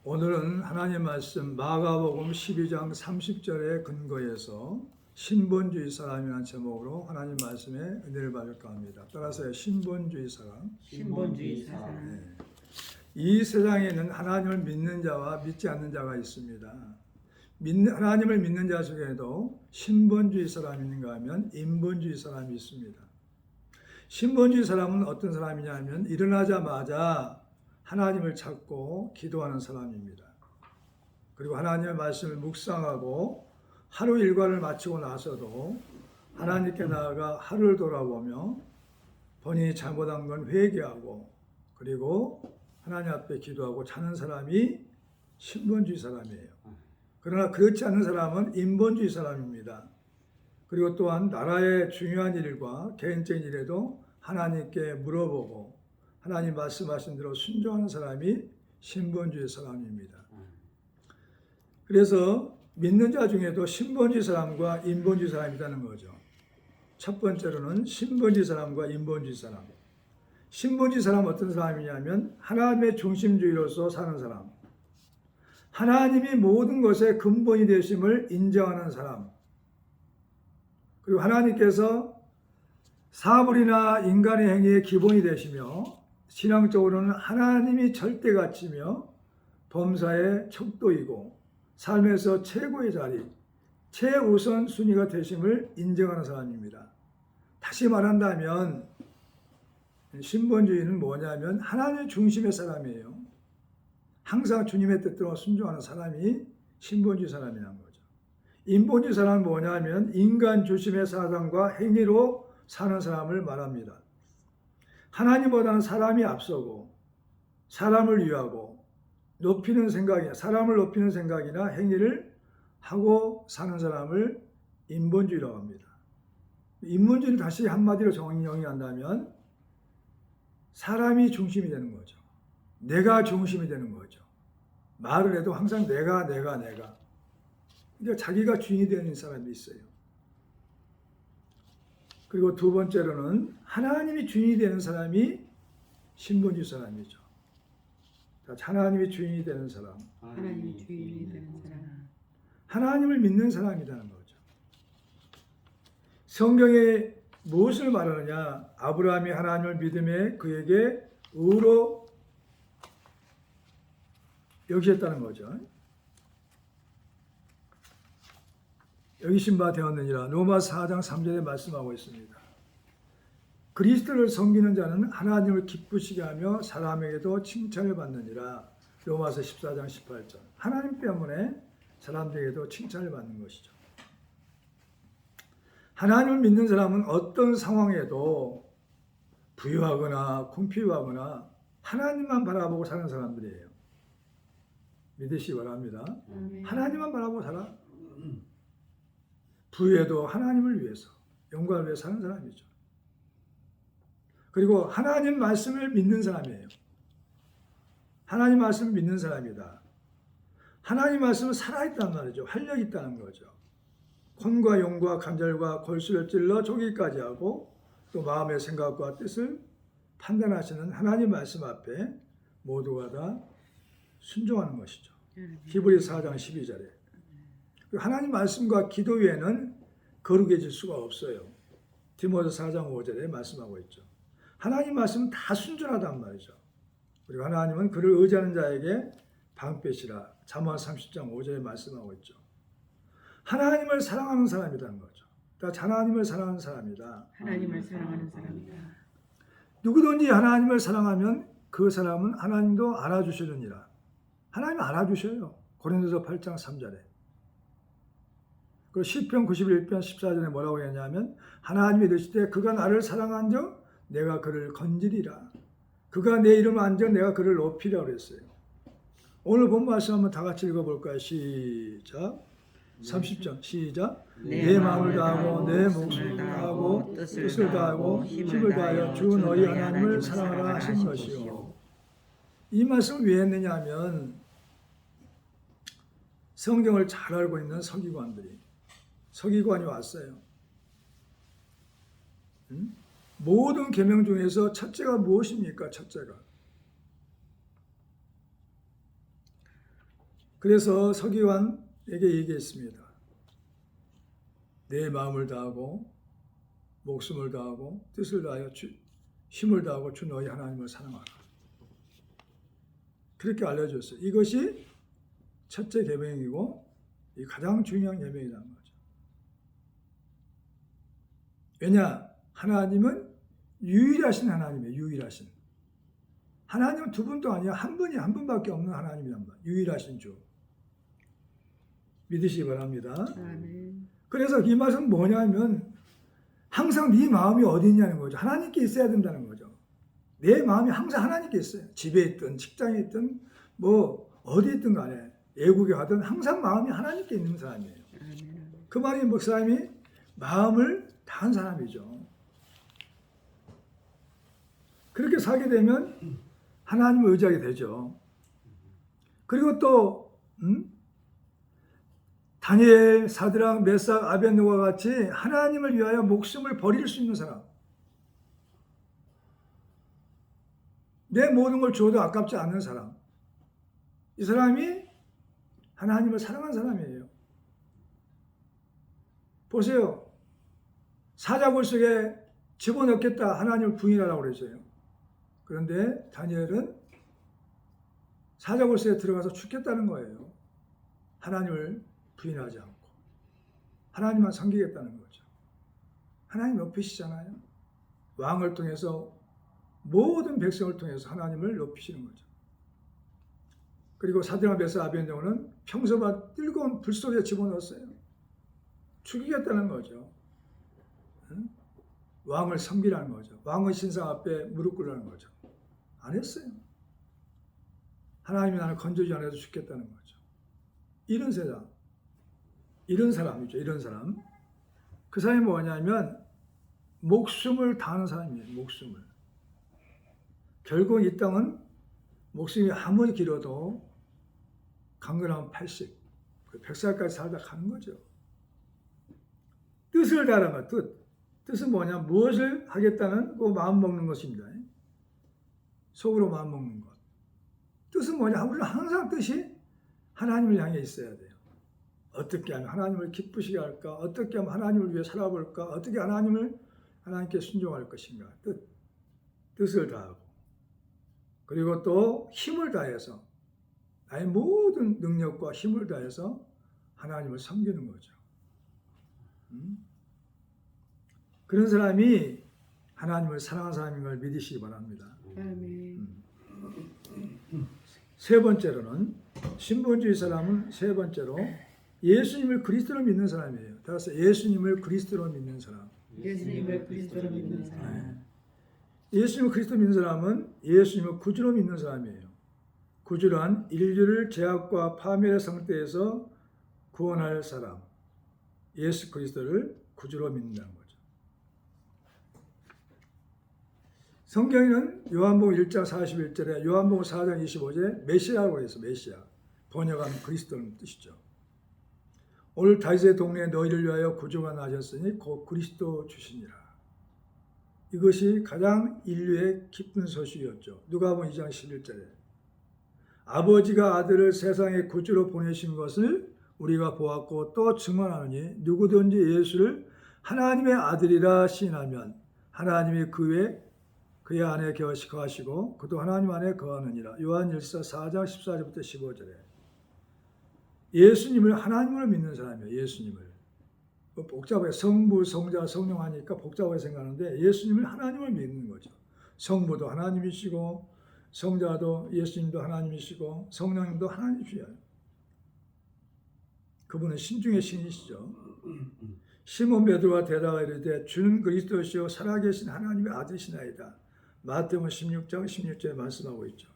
오늘은 하나님 말씀 마가복음 12장 30절에 근거해서 신본주의 사람이라는 제목으로 하나님 말씀에 은혜를 받을까 합니다. 따라서 신본주의 사람. 신본주의 사람. 네. 이 세상에는 하나님을 믿는 자와 믿지 않는 자가 있습니다. 하나님을 믿는 자 중에도 신본주의 사람이 있는가 하면 인본주의 사람이 있습니다. 신본주의 사람은 어떤 사람이냐면 일어나자마자 하나님을 찾고 기도하는 사람입니다. 그리고 하나님의 말씀을 묵상하고 하루 일과를 마치고 나서도 하나님께 나아가 하루를 돌아보며 본인이 잘못한 건 회개하고 그리고 하나님 앞에 기도하고 자는 사람이 신본주의 사람이에요. 그러나 그렇지 않은 사람은 인본주의 사람입니다. 그리고 또한 나라의 중요한 일과 개인적인 일에도 하나님께 물어보고 하나님 말씀하신 대로 순종하는 사람이 신본주의 사람입니다. 그래서 믿는 자 중에도 신본주의 사람과 인본주의 사람이 있다는 거죠. 첫 번째로는 신본주의 사람과 인본주의 사람. 신본주의 사람은 어떤 사람이냐면 하나님의 중심주의로서 사는 사람. 하나님이 모든 것의 근본이 되심을 인정하는 사람. 그리고 하나님께서 사물이나 인간의 행위의 기본이 되시며 신앙적으로는 하나님이 절대가치며 범사의 척도이고 삶에서 최고의 자리, 최우선 순위가 되심을 인정하는 사람입니다. 다시 말한다면 신본주의는 뭐냐면 하나님의 중심의 사람이에요. 항상 주님의 뜻대로 순종하는 사람이 신본주의 사람이라는 거죠. 인본주의 사람은 뭐냐면 인간 중심의 사상과 행위로 사는 사람을 말합니다. 하나님보다는 사람이 앞서고 사람을 위하고 사람을 높이는 생각이나 행위를 하고 사는 사람을 인본주의라고 합니다. 인본주의를 다시 한마디로 정의한다면 사람이 중심이 되는 거죠. 내가 중심이 되는 거죠. 말을 해도 항상 내가. 그러니까 자기가 주인이 되는 사람이 있어요. 그리고 두 번째로는 하나님이 주인이 되는 사람이 신본주의 사람이죠. 하나님이 주인이 되는 사람. 하나님이 주인이 되는 사람. 하나님을 믿는 사람이라는 거죠. 성경에 무엇을 말하느냐? 아브라함이 하나님을 믿음에 그에게 의로 여기셨다는 거죠. 여기신 바 되었느니라. 로마서 4장 3절에 말씀하고 있습니다. 그리스도를 섬기는 자는 하나님을 기쁘시게 하며 사람에게도 칭찬을 받느니라. 로마서 14장 18절. 하나님 때문에 사람들에게도 칭찬을 받는 것이죠. 하나님을 믿는 사람은 어떤 상황에도 부유하거나 궁핍하거나 하나님만 바라보고 사는 사람들이에요. 믿으시기 바랍니다. 하나님만 바라보고 살아. 부유해도 하나님을 위해서, 영광을 위해서 사는 사람이죠. 그리고 하나님 말씀을 믿는 사람이에요. 하나님 말씀을 믿는 사람이다. 하나님 말씀은 살아있단 말이죠. 활력이 있다는 거죠. 혼과 용과 간절과 골수를 찔러 쪼개기까지 하고 또 마음의 생각과 뜻을 판단하시는 하나님 말씀 앞에 모두가 다 순종하는 것이죠. 히브리서 4장 12절에. 하나님 말씀과 기도 외에는 거룩해질 수가 없어요. 디모데 4장 5절에 말씀하고 있죠. 하나님 말씀은 다 순전하단 말이죠. 그리고 하나님은 그를 의지하는 자에게 방패시라. 잠언 30장 5절에 말씀하고 있죠. 하나님을 사랑하는 사람이라는 거죠. 하나님을 사랑하는 사람이다. 하나님을 사랑하는 사람이다. 누구든지 하나님을 사랑하면 그 사람은 하나님도 알아주시느니라. 하나님 알아주셔요. 고린도서 8장 3절에. 그리고 시편 91편 14절에 뭐라고 했냐면 하나님이 이르시되 그가 나를 사랑한즉 내가 그를 건지리라. 그가 내 이름을 안즉 내가 그를 높이라 그랬어요. 오늘 본 말씀 한번 다 같이 읽어볼까요? 시작. 30절 시작. 내 마음을 다하고 내 목숨을 다하고 뜻을 다하고 힘을 다하여 주 너희 하나님을 사랑하라 하신 것이요. 이 말씀을 왜 했느냐 하면 성경을 잘 알고 있는 서기관이 왔어요. 모든 계명 중에서 첫째가 무엇입니까? 첫째가 그래서 서기관에게 얘기했습니다. 내 마음을 다하고 목숨을 다하고 뜻을 다하여 힘을 다하고 주 너희 하나님을 사랑하라. 그렇게 알려줬어요. 이것이 첫째 계명이고 가장 중요한 계명이라는 거죠. 왜냐? 하나님은 유일하신 하나님이에요. 유일하신. 하나님은 두 분도 아니야. 한 분밖에 없는 하나님이란 말이에요. 유일하신 주. 믿으시기 바랍니다. 아멘. 그래서 이 말은 뭐냐면 항상 네 마음이 어디 있냐는 거죠. 하나님께 있어야 된다는 거죠. 내 마음이 항상 하나님께 있어요. 집에 있든 직장에 있든 뭐 어디 있든 간에 애국에 가든 항상 마음이 하나님께 있는 사람이에요. 아멘. 그 말이 뭐 사람이 마음을 다한 사람이죠. 그렇게 살게 되면 하나님을 의지하게 되죠. 그리고 또 다니엘, 사드락, 메삭, 아벤노가 같이 하나님을 위하여 목숨을 버릴 수 있는 사람. 내 모든 걸 줘도 아깝지 않은 사람. 이 사람이 하나님을 사랑한 사람이에요. 보세요. 사자굴 속에 집어넣겠다 하나님을 부인하라고 그랬어요. 그런데 다니엘은 사자굴 속에 들어가서 죽겠다는 거예요. 하나님을 부인하지 않고 하나님만 섬기겠다는 거죠. 하나님 높이시잖아요. 왕을 통해서 모든 백성을 통해서 하나님을 높이시는 거죠. 그리고 사드락, 메삭, 아벤노고는 평소보다 뜨거운 불 속에 집어넣었어요. 죽이겠다는 거죠. 왕을 섬기라는 거죠. 왕의 신상 앞에 무릎 꿇으라는 거죠. 안 했어요. 하나님이 나를 건져주지 않아도 죽겠다는 거죠. 이런 세상, 이런 사람이죠. 이런 사람. 그 사람이 뭐냐면 목숨을 다하는 사람이에요. 목숨을. 결국 이 땅은 목숨이 아무리 길어도 강건하면 80, 100살까지 살다 가는 거죠. 뜻을 다하는 것, 뜻은 뭐냐? 무엇을 하겠다는 그 마음 먹는 것입니다. 속으로 마음 먹는 것. 뜻은 뭐냐? 우리는 항상 뜻이 하나님을 향해 있어야 돼요. 어떻게 하면 하나님을 기쁘시게 할까? 어떻게 하면 하나님을 위해 살아볼까? 어떻게 하나님께 순종할 것인가? 뜻을 다하고. 그리고 또 힘을 다해서 나의 모든 능력과 힘을 다해서 하나님을 섬기는 거죠. 그런 사람이 하나님을 사랑하는 사람인 걸 믿으시기 바랍니다. 아멘. 세 번째로는 신본주의 사람은 세 번째로 예수님을 그리스도로 믿는 사람이에요. 따라서 예수님을 그리스도로 믿는 사람. 예수님을 그리스도로 믿는 사람. 예수님을 그리스도 믿는 사람은 예수님을 구주로 믿는 사람이에요. 구주란 인류를 죄악과 파멸의 상태에서 구원할 사람. 예수 그리스도를 구주로 믿는다는 거죠. 성경에는 요한복음 1장 41절에 요한복음 4장 25절에 메시아라고 해서 메시아. 번역하면 그리스도는 뜻이죠. 오늘 다윗의 동네에 너희를 위하여 구주가 나셨으니 곧 그리스도 주시니라. 이것이 가장 인류의 기쁜 소식이었죠. 누가복음 2장 11절에 아버지가 아들을 세상에 구주로 보내신 것을 우리가 보았고 또 증언하노니 누구든지 예수를 하나님의 아들이라 시인하면 하나님이 그의 안에 거하시고 그도 하나님 안에 거하느니라. 요한일서 4장 14절부터 15절에 예수님을 하나님을 믿는 사람이에요. 예수님을. 복잡하게 성부, 성자, 성령 하니까 복잡하게 생각하는데 예수님을 하나님을 믿는 거죠. 성부도 하나님이시고 성자도 예수님도 하나님이시고 성령님도 하나님이시죠. 그분은 신중의 신이시죠. 시몬 베드로가 대답하여 이르되 주는 그리스도시요 살아계신 하나님의 아들이시나이다. 마태복음 16장 16절에 말씀하고 있죠.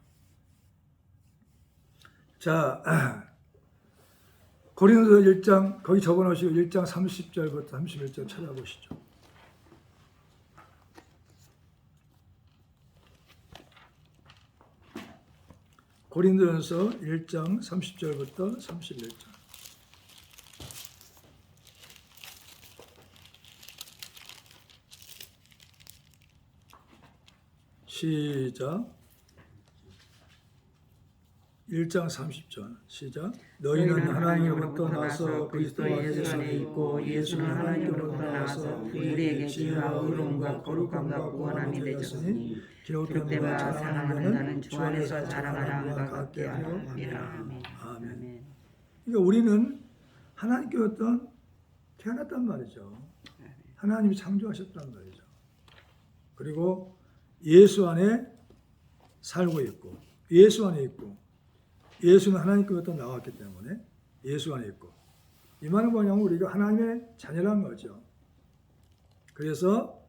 자, 고린도서 1장 거기 적어놓으시고 1장 30절부터 31절 찾아보시죠. 고린도전서 1장 30절부터 31절. 시작. 1장 30절 시작. 너희는 하나님으로부터 나서 그리스도 예수 안에 있고 예수는 하나님으로부터 나와서 우리에게 지혜와 의로움과 거룩함과 구원함이 되셨으니 기록된 바 자랑하는 자는 주 안에서 자랑하는 바 같게 하려 함이라. 아멘. 아멘. 그러니까 우리는 하나님께로부터 태어났단 말이죠. 하나님이 창조하셨단 말이죠. 그리고 예수 안에 살고 있고 예수 안에 있고 예수는 하나님께로부터 나왔기 때문에 예수 안에 있고 이 말은 뭐냐면 우리가 하나님의 자녀라는 거죠. 그래서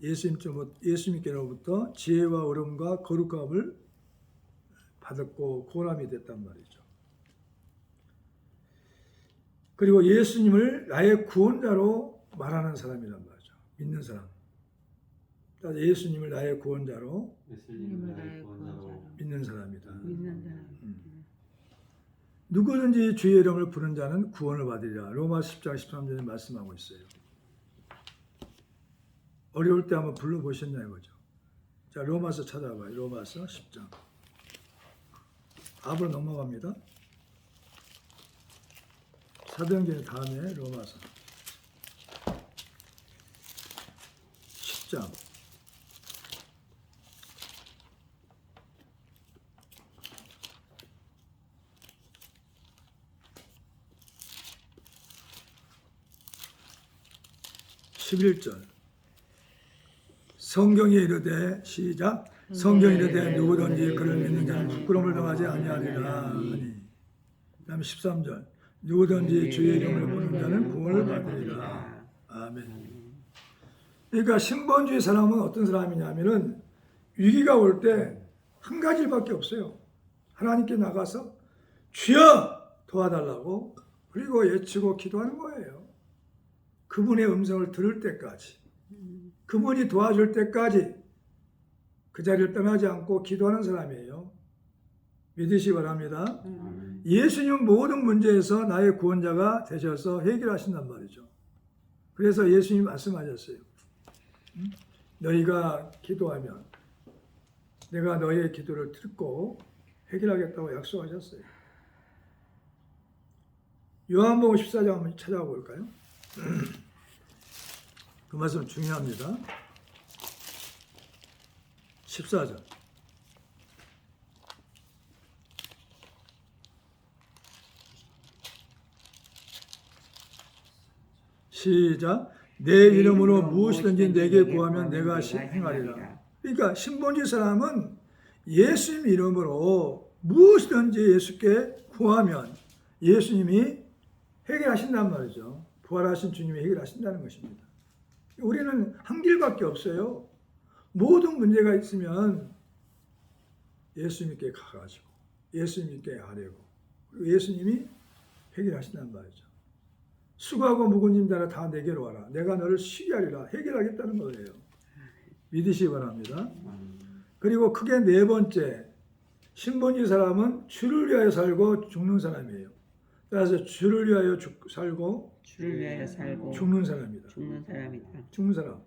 예수님께로부터 지혜와 의로움과 거룩함을 받았고 구원함이 됐단 말이죠. 그리고 예수님을 나의 구원자로 말하는 사람이란 말이죠. 믿는 사람. 예수님을 나의 구원자로 믿는 사람이다. 믿는 사람. 누구든지 주의 이름을 부르는 자는 구원을 받으리라. 로마서 10장 13절에 말씀하고 있어요. 어려울 때 한번 불러보셨냐 이거죠. 자, 로마서 찾아봐요. 로마서 10장. 앞으로 넘어갑니다. 사도행전 다음에 로마서 10장. 성경에 이르되 시작. 성경에 이르되 누구든지 그를 믿는 자는 부끄러움을 당하지 아니하리라 하니. 그다음에 13절. 누구든지 주의 이름을 부르는 자는 구원을 받으리라. 아멘. 그러니까 신본주의 사람은 어떤 사람이냐면은 위기가 올 때 한 가지밖에 없어요. 하나님께 나가서 주여 도와달라고 그리고 외치고 기도하는 거예요. 그분의 음성을 들을 때까지, 그분이 도와줄 때까지 그 자리를 떠나지 않고 기도하는 사람이에요. 믿으시기 바랍니다. 예수님 모든 문제에서 나의 구원자가 되셔서 해결하신단 말이죠. 그래서 예수님 말씀하셨어요. 너희가 기도하면 내가 너희의 기도를 듣고 해결하겠다고 약속하셨어요. 요한복음 14장 한번 찾아볼까요? 그 말씀 중요합니다. 14절. 시작. 내 이름으로 무엇이든지 내게 구하면 내가 행하리라. 그러니까 신본주의 사람은 예수님 이름으로 무엇이든지 예수께 구하면 예수님이 해결하신단 말이죠. 부활하신 주님이 해결하신다는 것입니다. 우리는 한 길밖에 없어요. 모든 문제가 있으면 예수님께 가가지고 예수님께 아뢰고 예수님이 해결하신단 말이죠. 수고하고 무거운 짐자라 다 내게로 와라. 내가 너를 쉬게 하리라. 해결하겠다는 거예요. 믿으시기 바랍니다. 그리고 크게 네 번째, 신본주의 사람은 주를 위하여 살고 죽는 사람이에요. 따라서 주를 위하여 살고 죽는 사람이다. 죽는 사람.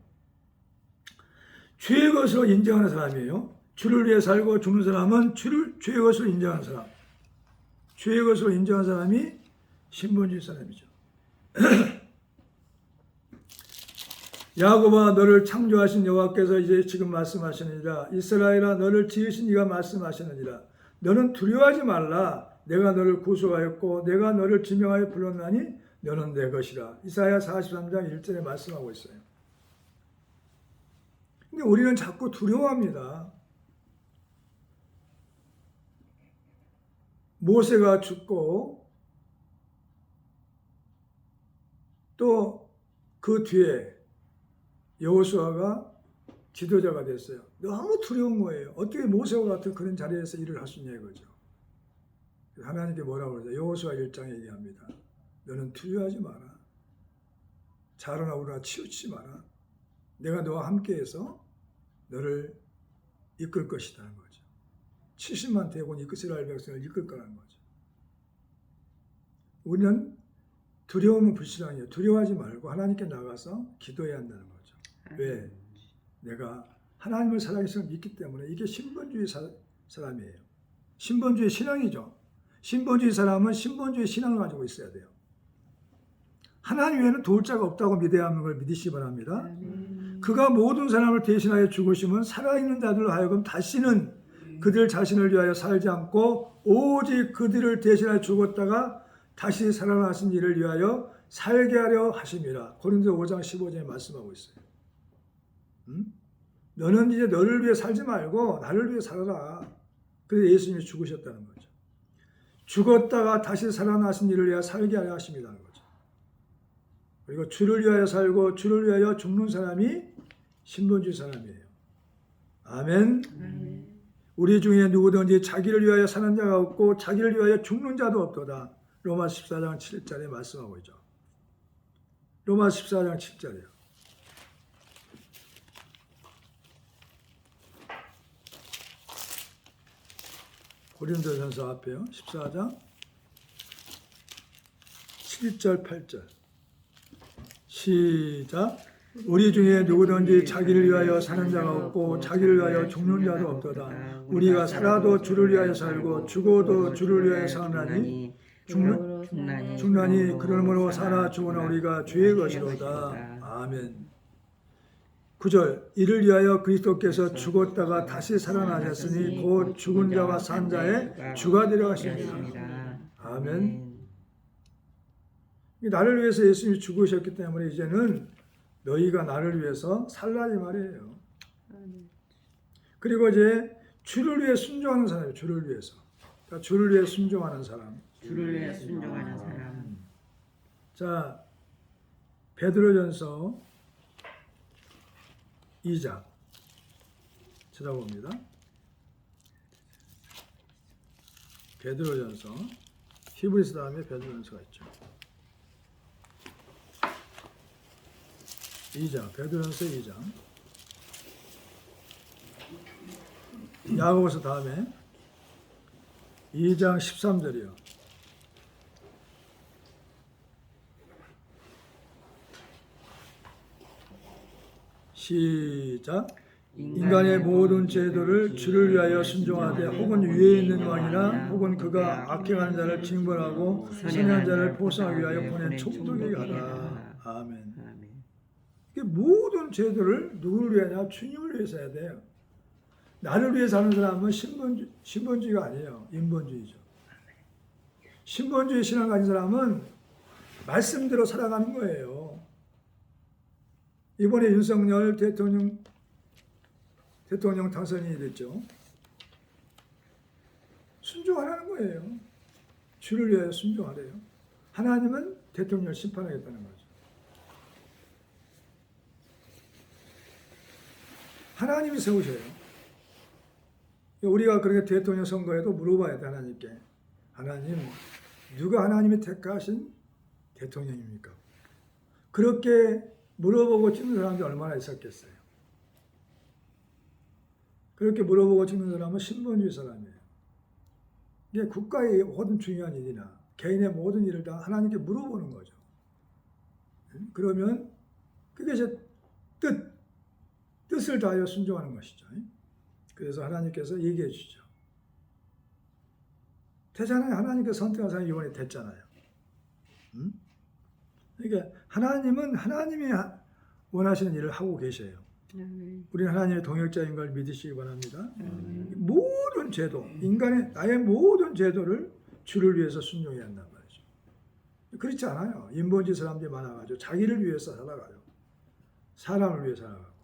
주의 것으로 인정하는 사람이에요. 주를 위해 살고 죽는 사람은 주의 것으로 인정하는 사람. 주의 것으로 인정하는 사람이 신본주의 사람이죠. 야곱아 너를 창조하신 여호와께서 이제 지금 말씀하시느니라. 이스라엘아 너를 지으신 이가 말씀하시느니라. 너는 두려워하지 말라. 내가 너를 구속하였고 내가 너를 지명하여 불렀나니 너는 내 것이라. 이사야 43장 1절에 말씀하고 있어요. 근데 우리는 자꾸 두려워합니다. 모세가 죽고 또 그 뒤에 여호수아가 지도자가 됐어요. 너무 두려운 거예요. 어떻게 모세와 같은 그런 자리에서 일을 할 수 있냐 이거죠. 하나님께 뭐라고 그러죠? 여호수아 1장에 얘기합니다. 너는 두려워하지 마라. 자로나 우로나 치우치지 마라. 내가 너와 함께해서 너를 이끌 것이라는 거죠. 70만 대군 이스라엘 백성을 이끌 거라는 거죠. 우리는 두려움은 불신앙이에요. 두려워하지 말고 하나님께 나가서 기도해야 한다는 거죠. 왜? 내가 하나님을 살아계신 믿기 때문에 이게 신본주의 사람이에요. 신본주의 신앙이죠. 신본주의 사람은 신본주의 신앙을 가지고 있어야 돼요. 하나님 외에는 도울 자가 없다고 믿어야 하는 걸 믿으시기 바랍니다. 아멘. 그가 모든 사람을 대신하여 죽으심은 살아있는 자들로 하여금 다시는 그들 자신을 위하여 살지 않고 오직 그들을 대신하여 죽었다가 다시 살아나신 이를 위하여 살게 하려 하심이라. 고린도 5장 15절에 말씀하고 있어요. 너는 이제 너를 위해 살지 말고 나를 위해 살아라. 그래서 예수님이 죽으셨다는 거죠. 죽었다가 다시 살아나신 이를 위하여 살게 하려 하심이라는 거죠. 그리고 주를 위하여 살고 주를 위하여 죽는 사람이 신본주의 사람이에요. 아멘. 아멘. 우리 중에 누구든지 자기를 위하여 사는 자가 없고 자기를 위하여 죽는 자도 없도다. 로마 14장 7절에 말씀하고 있죠. 로마 14장 7절이요. 고린도전서 앞에요. 14장 7절 8절. 시작. 우리 중에 누구든지 자기를 위하여 사는 자가 없고 자기를 위하여 죽는 자도 없도다. 우리가 살아도 주를 위하여 살고 죽어도 주를 위하여 사나니 죽나니 그러므로 살아 죽으나 우리가 주의 것이로다. 아멘. 9절. 이를 위하여 그리스도께서 죽었다가 다시 살아나셨으니 곧 죽은 자와 산 자의 주가 되려 하십니다. 아멘. 나를 위해서 예수님이 죽으셨기 때문에 이제는 너희가 나를 위해서 살라 이 말이에요. 그리고 이제 주를 위해 순종하는 사람이에요. 주를 위해서. 그러니까 주를 위해 순종하는 사람. 주를 위해 순종하는 사람. 자, 베드로전서 2장 찾아봅니다. 베드로전서, 히브리서 다음에 베드로전서가 있죠. 2장, 베드로전서 2장. 야고보서 다음에 2장 13절이요. 시작. 인간의 모든 제도를 주를 위하여 순종하되 혹은 위에 있는 왕이나 혹은 그가 악행하는 자를 징벌하고 선한 자를 보상하기 위하여 보낸 촉독이 가라. 아멘. 이게 모든 제도를 누구를 위하냐? 주님을 위해서 해야 돼요. 나를 위해 사는 사람은 신본주의가 아니에요. 인본주의죠. 신본주의 신앙 가진 사람은 말씀대로 살아가는 거예요. 이번에 윤석열 대통령 당선인이 됐죠. 순종하라는 거예요. 주를 위하여 순종하래요. 하나님은 대통령을 심판하겠다는 거죠. 하나님이 세우셔요. 우리가 그렇게 대통령 선거에도 물어봐야 돼, 하나님께. 하나님, 누가 하나님이 택하신 대통령입니까? 그렇게 물어보고 찍는 사람들이 얼마나 있었겠어요. 그렇게 물어보고 찍는 사람은 신본주의 사람이에요. 이게 국가의 모든 중요한 일이나 개인의 모든 일을 다 하나님께 물어보는 거죠. 그러면 그게 제 뜻을 다하여 순종하는 것이죠. 그래서 하나님께서 얘기해 주죠. 되잖아요. 하나님께서 선택한 사람이 이번에 됐잖아요. 그러니까 하나님은 하나님이 원하시는 일을 하고 계셔요. 우리는 하나님의 동역자인 걸 믿으시기 바랍니다. 모든 제도, 나의 모든 제도를 주를 위해서 순종해야 한단 말이죠. 그렇지 않아요. 인본주의 사람들이 많아가지고 자기를 위해서 살아가요. 사람을 위해 살아가고.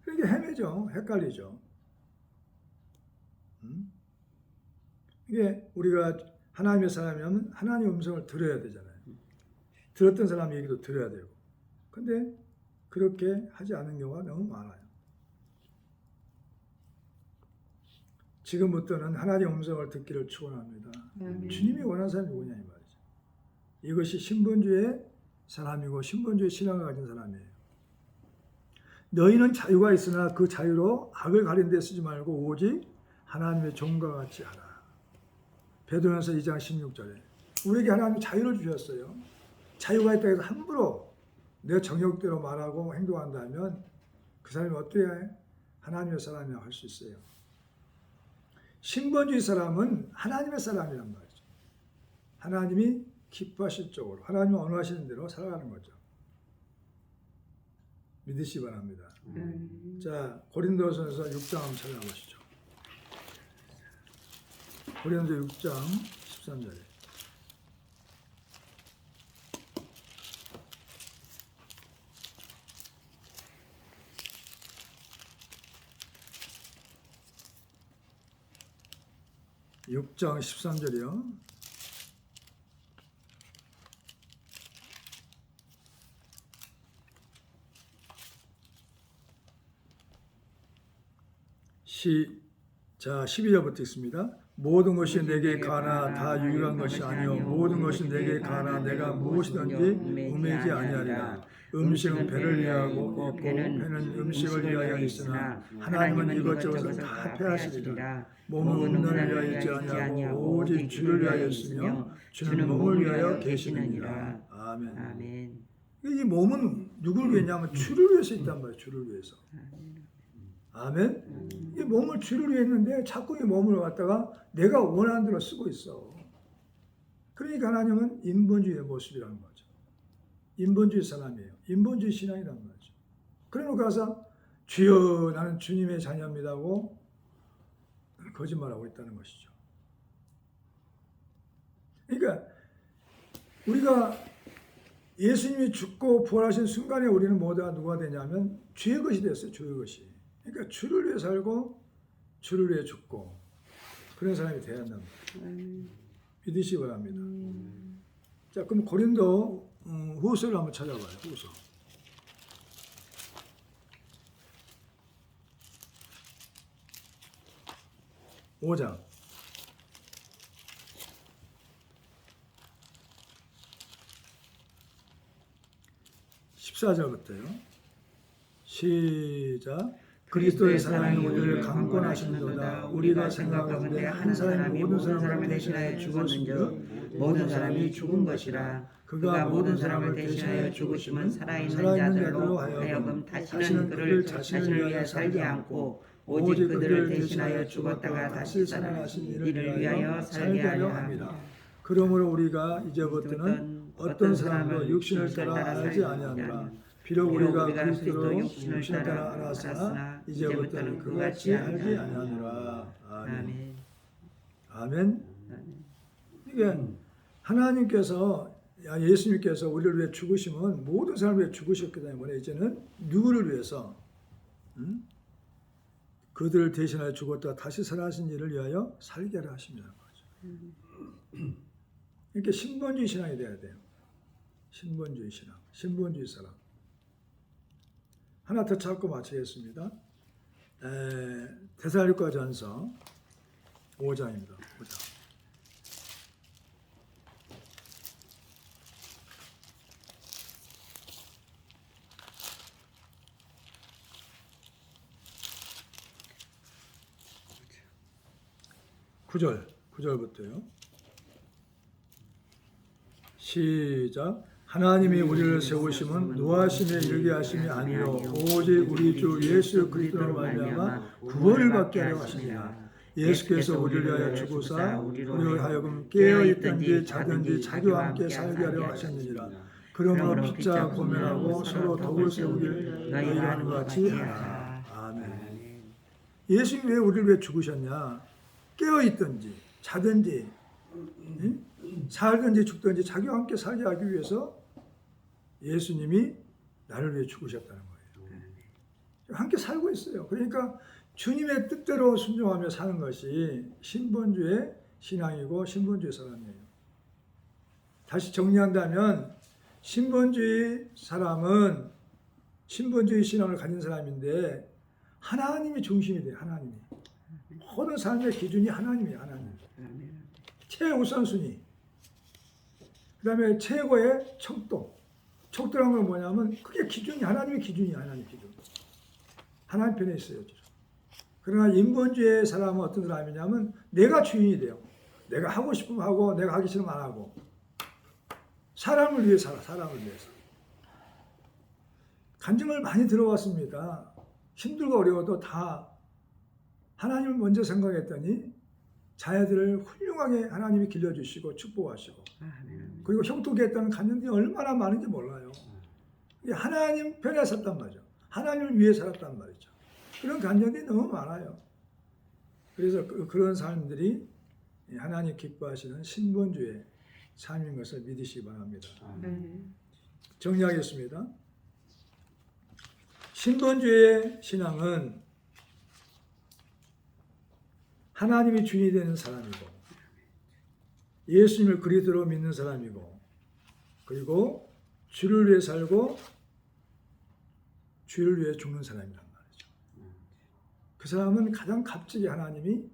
그러니까 헤매죠. 헷갈리죠. 이게 우리가 하나님의 사람이면 하나님의 음성을 들어야 되잖아요. 들었던 사람 얘기도 들어야 되고. 근데 그렇게 하지 않은 경우가 너무 많아요. 지금부터는 하나님의 음성을 듣기를 축원합니다. 주님이 원하는 사람이 누구냐 이 말이죠. 이것이 신본주의 사람이고 신본주의 신앙을 가진 사람이에요. 너희는 자유가 있으나 그 자유로 악을 가린 데 쓰지 말고 오직 하나님의 종과 같이 하라. 베드로전서 2장 16절에 우리에게 하나님이 자유를 주셨어요. 자유가 있다고 해서 함부로 내 정욕대로 말하고 행동한다면 그 사람이 어떻게 하나님의 사람이라고 할 수 있어요. 신본주의 사람은 하나님의 사람이란 말이죠. 하나님이 기뻐하실 쪽으로, 하나님이 원하시는 대로 살아가는 거죠. 믿으시기 바랍니다. 자, 고린도전서 6장 한번 찾아보시죠. 고린도 6장 13절에 육장 13절이요. 자, 12절부터 있습니다. 모든 것이 내게 가나 다 유익한 것이 아니요 모든 것이 내게 가나 내가 무엇이든지 음해지 아니하리라. 음식은 배를 위하고 있고 배는 음식을 위하여 있으나 하나님은 이것저것을 다 패하시리라. 몸은 음란을 위하여 있지 아니하고 오직 주를 위하여 있으며 주는 몸을 위하여 계시느니라. 아멘. 아멘. 이 몸은 누구를 위했냐면 주를 위해서 있단 말이에요. 주를 위해서. 아멘. 이 몸을 주를 위해 했는데 자꾸 이 몸을 갖다가 내가 원하는 대로 쓰고 있어. 그러니까 하나님은 인본주의의 모습이라는 거죠. 인본주의 사람이에요. 인본주의 신앙이란 말이죠. 그러고 가서 주여 나는 주님의 자녀입니다고 거짓말하고 있다는 것이죠. 그러니까 우리가 예수님이 죽고 부활하신 순간에 우리는 모두가 누가 되냐면 주의 것이 됐어요. 주의 것이. 그러니까 주를 위해 살고 주를 위해 죽고 그런 사람이 되어야 한다. 믿으시기 바랍니다. 자, 그럼 고린도 후서를 한번 찾아봐요. 후서. 오 장 14절부터요. 시작. 그리스도의 사랑이 우리를 강권하시는도다. 우리가 생각하건대 한 사람이 모든 사람을 대신하여 죽었은즉 모든 사람이 죽은 것이라. 그가 모든 사람을 대신하여 죽으심은 살아있는 자들로 하여금 다시는 그를 자신을 위하여 살지 않고 오직 그들을 대신하여 죽었다가 다시 살아나신 이를 위하여 살게 하려 합니다. 그러므로 우리가 이제부터는 어떤 사람도 육신을 따라 알지 아니하노라. 비록 우리가 그리스도로 육신을 따라 알았으나 이제부터는 그같이 알지 아니하노라. 아멘. 아멘. 이게 하나님께서 예수님께서 우리를 위해 죽으심은 모든 사람을 위해 죽으셨기 때문에 이제는 누구를 위해서 그들을 대신하여 죽었다가 다시 살아나신 일을 위하여 살게 하려 하십니다. 이렇게 신본주의 신앙이 돼야 돼요. 신본주의 신앙, 신본주의 사람. 하나 더 찾고 마치겠습니다. 데살로니가전서 5장입니다. 5장. 구절부터요. 시작. 하나님이 우리를 세우심은 노하심에 이르게 하심이 아니요 오직 우리 주 예수 그리스도로 말미암아 구원을 받게 하려 하시니라. 예수께서 우리를 위하여 죽으사 우리를 하여금 깨어있든지 자든지 자기와 함께 살게 하려 하셨느니라. 그러므로 피차 고면하고 서로 덕을 세우길 너희가 하는 것 같이 하라. 아멘. 예수님이 왜 우리를 위해 죽으셨냐? 깨어있든지 자든지 살든지 죽든지 자기와 함께 살게 하기 위해서 예수님이 나를 위해 죽으셨다는 거예요. 함께 살고 있어요. 그러니까 주님의 뜻대로 순종하며 사는 것이 신본주의 신앙이고 신본주의 사람이에요. 다시 정리한다면 신본주의 사람은 신본주의 신앙을 가진 사람인데 하나님이 중심이 돼요. 하나님이. 모든 삶의 기준이 하나님이에요. 하나님. 최우선순위. 그 다음에 최고의 척도. 척도란 건 뭐냐면 그게 기준이 하나님의 기준이야. 하나님 기준. 하나님 편에 있어요. 그러나 인본주의 사람은 어떤 사람이냐면 내가 주인이 돼요. 내가 하고 싶으면 하고 내가 하기 싫으면 안 하고. 사람을 위해 살아. 사람을 위해서. 간증을 많이 들어봤습니다. 힘들고 어려워도 다 하나님을 먼저 생각했더니 자녀들을 훌륭하게 하나님이 길러주시고 축복하시고 아멘. 그리고 형통했다는 간증들이 얼마나 많은지 몰라요. 이게 하나님 편에 섰단 말이죠. 하나님을 위해 살았단 말이죠. 그런 간증들이 너무 많아요. 그래서 그런 삶들이 하나님 기뻐하시는 신본주의 삶인 것을 믿으시기 바랍니다. 정리하겠습니다. 신본주의 신앙은 하나님이 주인이 되는 사람이고 예수님을 그리스도로 믿는 사람이고 그리고 주를 위해 살고 주를 위해 죽는 사람이란 말이죠. 그 사람은 가장 값지게 하나님이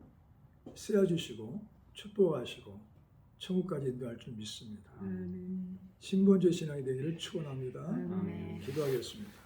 쓰여주시고 축복하시고 천국까지 인도할 줄 믿습니다. 신본주의 신앙이 되기를 축원합니다. 기도하겠습니다.